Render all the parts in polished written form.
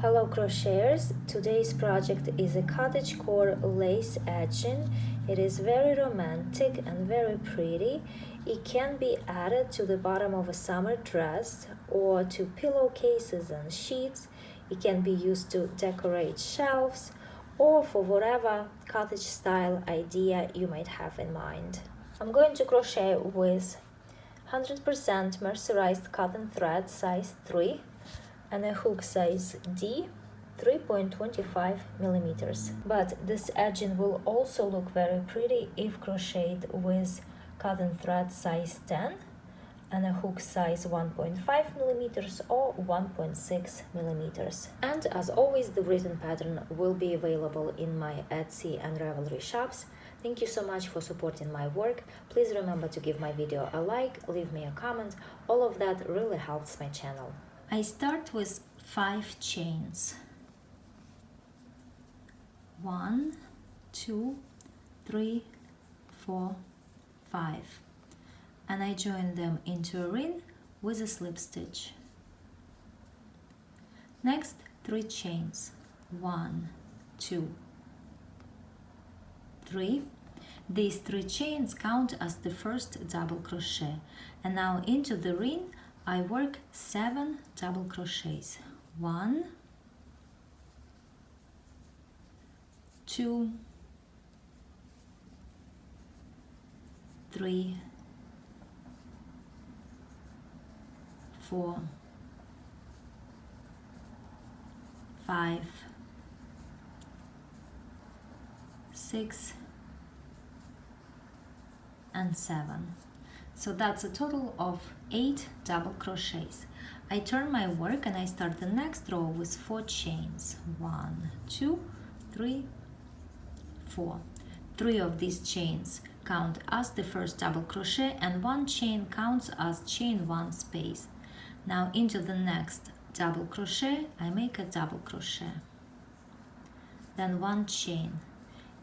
Hello crocheters, today's project is a cottagecore lace edging. It is very romantic and very pretty. It can be added to the bottom of a summer dress or to pillowcases and sheets. It can be used to decorate shelves or for whatever cottage style idea you might have in mind. I'm going to crochet with 100% mercerized cotton thread size 3 and a hook size D, 3.25 millimeters. But this edging will also look very pretty if crocheted with cotton thread size 10 and a hook size 1.5 millimeters or 1.6 millimeters. And as always, the written pattern will be available in my Etsy and Ravelry shops. Thank you so much for supporting my work. Please remember to give my video a like, leave me a comment. All of that really helps my channel. I start with 5 chains. 1, 2, 3, 4, 5. And I join them into a ring with a slip stitch. Next, 3 chains. 1, 2, 3. These 3 chains count as the first double crochet. And now into the ring I work 7 double crochets. 1, 2, 3, 4, 5, 6, and 7. So that's a total of 8 double crochets. I turn my work and I start the next row with 4 chains. 1, 2, 3, 4. 3 of these chains count as the first double crochet and 1 chain counts as chain 1 space. Now into the next double crochet I make a double crochet. Then 1 chain.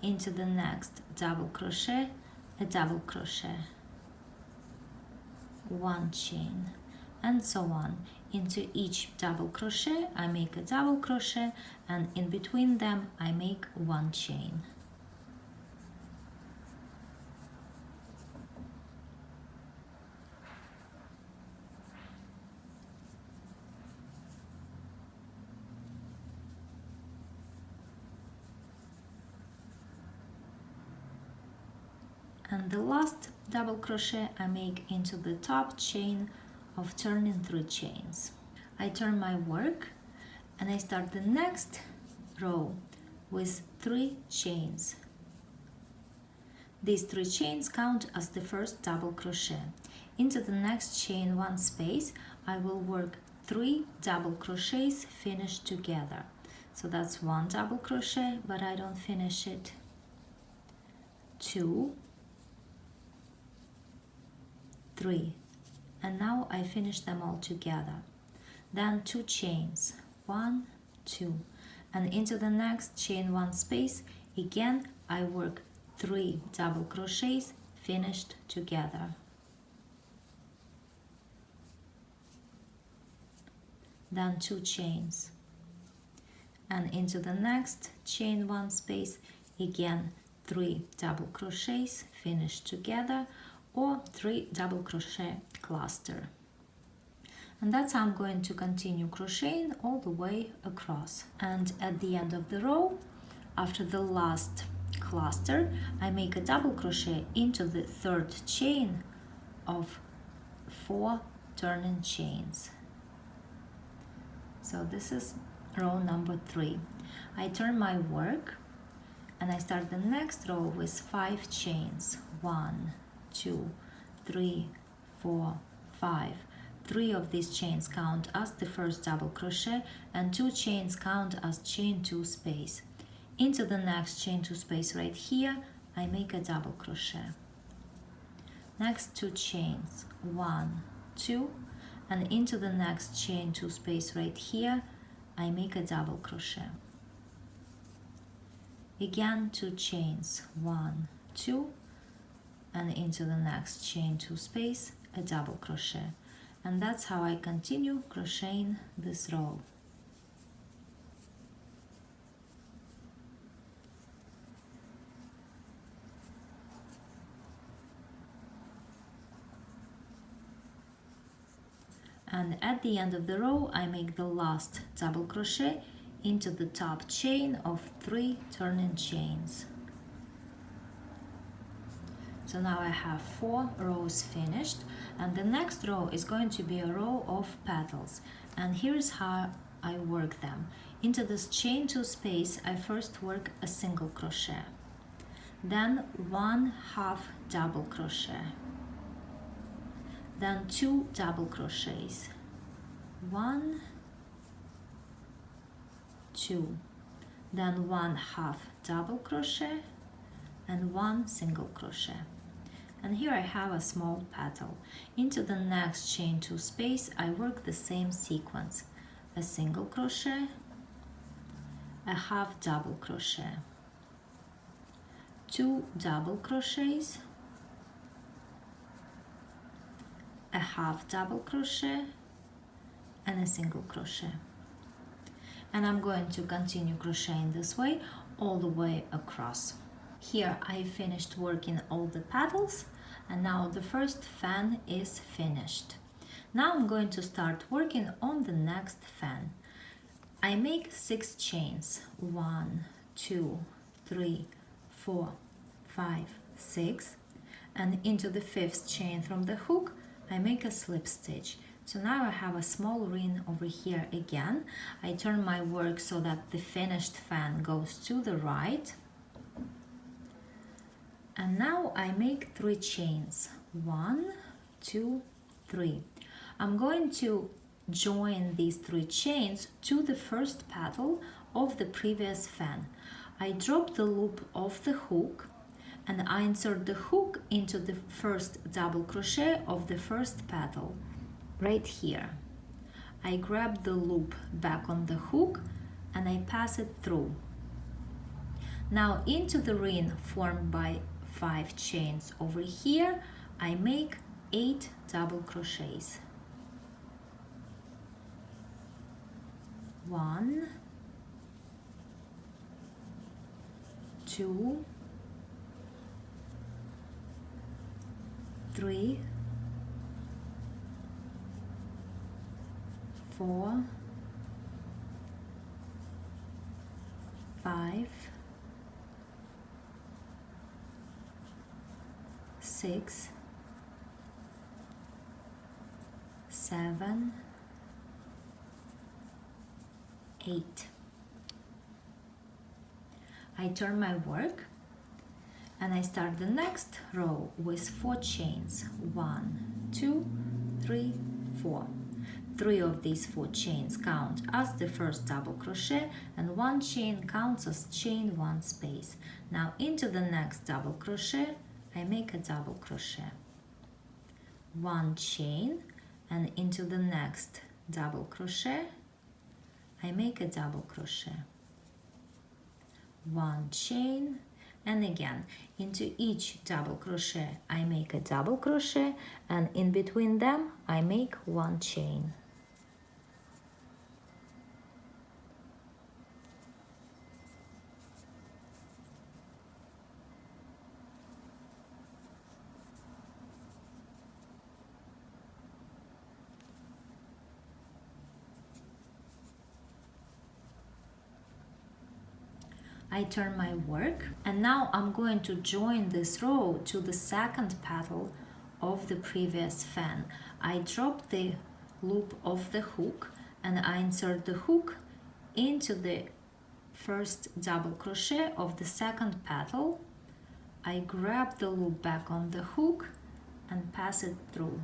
Into the next double crochet, a double crochet. 1 chain, and so on. Into each double crochet I make a double crochet, and in between them I make 1 chain. And the last double crochet I make into the top chain of turning 3 chains. I turn my work and I start the next row with 3 chains. These 3 chains count as the first double crochet. Into the next chain 1 space I will work 3 double crochets finished together. So that's 1 double crochet, but I don't finish it. 2, 3, and now I finish them all together. Then 2 chains, 1, 2, and into the next chain 1 space again I work 3 double crochets finished together. Then 2 chains, and into the next chain 1 space again 3 double crochets finished together, or 3 double crochet cluster. And that's how I'm going to continue crocheting all the way across. And at the end of the row, after the last cluster, I make a double crochet into the 3rd chain of 4 turning chains. So this is row number 3. I turn my work and I start the next row with 5 chains. 1, 2, 3, 4, 5. 3 of these chains count as the first double crochet and 2 chains count as chain 2 space. Into the next chain 2 space right here I make a double crochet. Next 2 chains, 1, 2, and into the next chain 2 space right here I make a double crochet. Again 2 chains, 1, 2, and into the next chain 2 space a double crochet. And that's how I continue crocheting this row. and at the end of the row I make the last double crochet into the top chain of 3 turning chains. So now I have 4 rows finished, and the next row is going to be a row of petals, and here's how I work them. Into this chain 2 space I first work a single crochet, then 1/2 double crochet, then 2 double crochets, 1, 2, then 1/2 double crochet and 1 single crochet. And here I have a small petal. Into the next chain 2 space I work the same sequence: a single crochet, a 1/2 double crochet, 2 double crochets, a 1/2 double crochet and a single crochet. And I'm going to continue crocheting this way all the way across. Here I finished working all the petals, and now the first fan is finished. Now I'm going to start working on the next fan. I make 6 chains, 1, 2, 3, 4, 5, 6, and into the 5th chain from the hook I make a slip stitch. So now I have a small ring over here again. I turn my work so that the finished fan goes to the right. And now I make 3 chains, 1, 2, 3. I'm going to join these 3 chains to the first petal of the previous fan. I drop the loop of the hook and I insert the hook into the first double crochet of the first petal, right here. I grab the loop back on the hook and I pass it through. Now into the ring formed by 5 chains over here, I make 8 double crochets. 1, 2, 3, 4, 5, 6, 7, 8. I turn my work and I start the next row with 4 chains. 1, 2, 3, 4. 3 of these 4 chains count as the first double crochet, and 1 chain counts as chain 1 space. Now into the next double crochet I make a double crochet, 1 chain, and into the next double crochet I make a double crochet, 1 chain, and again into each double crochet I make a double crochet, and in between them I make 1 chain. I turn my work, and now I'm going to join this row to the second petal of the previous fan. I drop the loop of the hook and I insert the hook into the first double crochet of the second petal. I grab the loop back on the hook and pass it through.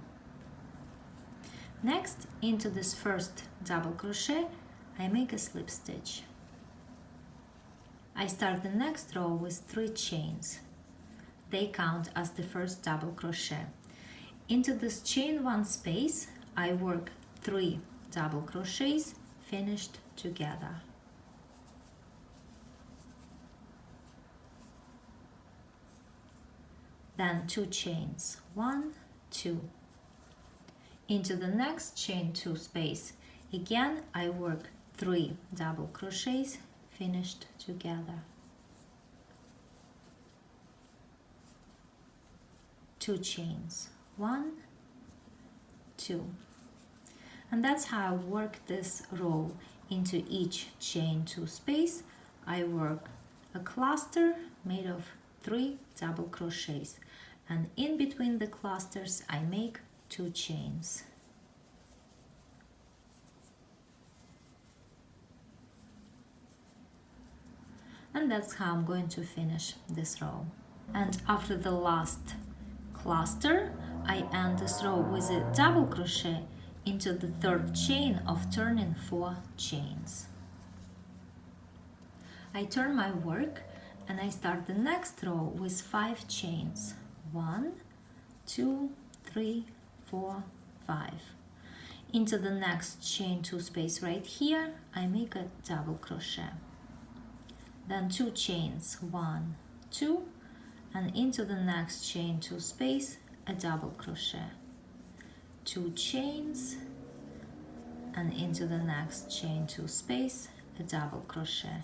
Next, into this first double crochet I make a slip stitch. I start the next row with 3 chains. They count as the first double crochet. Into this chain 1 space I work 3 double crochets finished together. Then 2 chains, 1, 2. Into the next chain 2 space, again I work 3 double crochets finished together. 2 chains, 1, 2. And that's how I work this row. Into each chain 2 space I work a cluster made of 3 double crochets, and in between the clusters I make 2 chains. And that's how I'm going to finish this row. And after the last cluster, I end this row with a double crochet into the 3rd chain of turning 4 chains. I turn my work and I start the next row with 5 chains. 1, 2, 3, 4, 5. Into the next chain 2 space right here, I make a double crochet. Then 2 chains, 1, 2, and into the next chain 2 space, a double crochet. 2 chains, and into the next chain 2 space, a double crochet.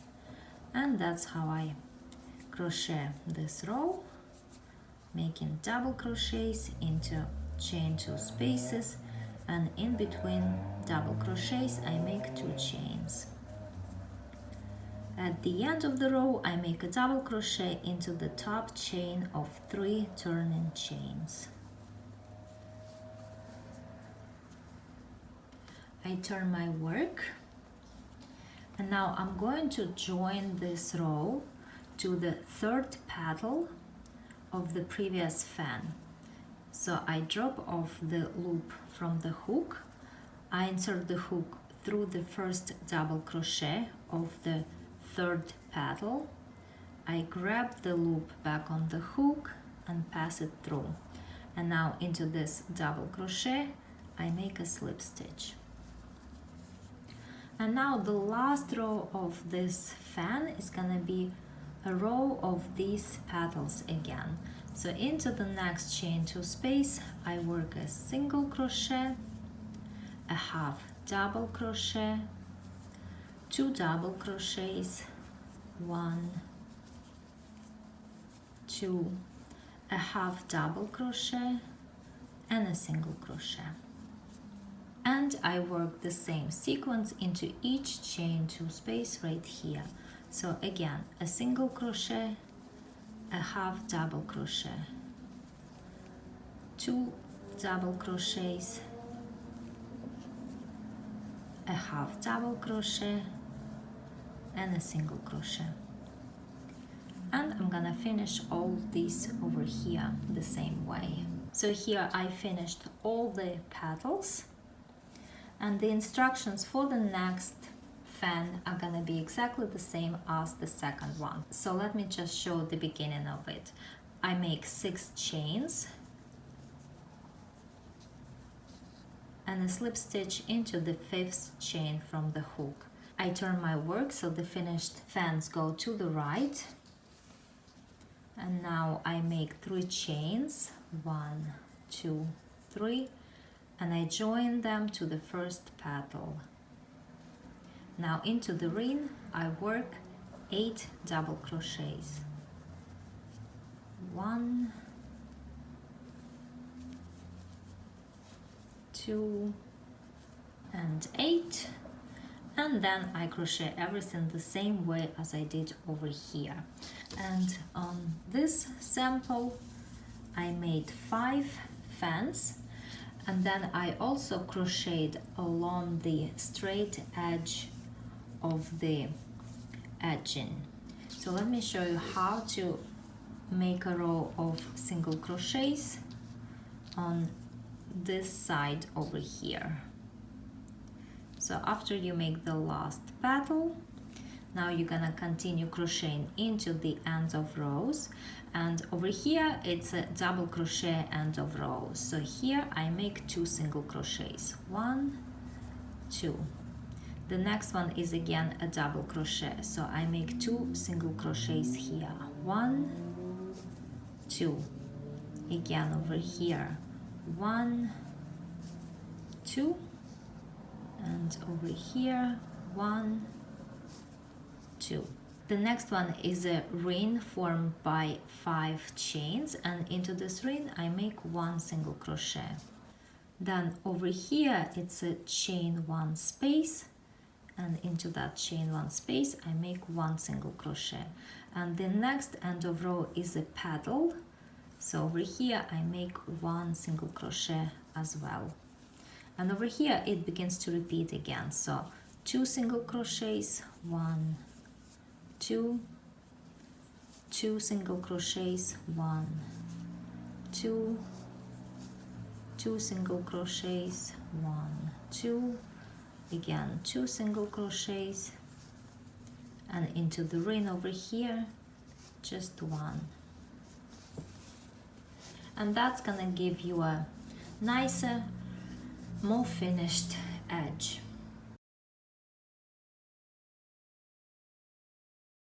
And that's how I crochet this row, making double crochets into chain 2 spaces, and in between double crochets I make 2 chains. At the end of the row I make a double crochet into the top chain of 3 turning chains. I turn my work, and now I'm going to join this row to the 3rd petal of the previous fan. So I drop off the loop from the hook, I insert the hook through the first double crochet of the 3rd petal, I grab the loop back on the hook and pass it through, and now into this double crochet I make a slip stitch. And now the last row of this fan is gonna be a row of these petals again. So into the next chain 2 space I work a single crochet, a half double crochet, 2 double crochets, 1, 2, a half double crochet, and a single crochet. And I work the same sequence into each chain 2 space right here. So again, a single crochet, a half double crochet, 2 double crochets, a half double crochet, and a single crochet. And I'm gonna finish all these over here the same way. So here I finished all the petals, and the instructions for the next fan are gonna be exactly the same as the second one. So let me just show the beginning of it. I make 6 chains and a slip stitch into the 5th chain from the hook. I turn my work so the finished fans go to the right, and now I make 3 chains, 1, 2, 3, and I join them to the first petal. Now into the ring I work 8 double crochets. 1, 2, and 8, and then I crochet everything the same way as I did over here. And on this sample I made 5 fans, and then I also crocheted along the straight edge of the edging. So let me show you how to make a row of single crochets on this side over here. So after you make the last petal, now you're gonna continue crocheting into the ends of rows, and over here it's a double crochet end of rows. So here I make 2 single crochets, 1, 2. The next one is again a double crochet, so I make 2 single crochets here, 1, 2. Again over here, 1, 2, and over here 1, 2. The next one is a ring formed by 5 chains, and into this ring I make 1 single crochet. Then over here it's a chain one space, and into that chain one space I make one single crochet, and the next end of row is a petal, so over here I make one single crochet as well, and over here it begins to repeat again. So 2 single crochets, 1, 2, 2 single crochets, 1, 2, 2 single crochets, 1, 2, again 2 single crochets, and into the ring over here just 1, and that's gonna give you a nicer, more finished edge.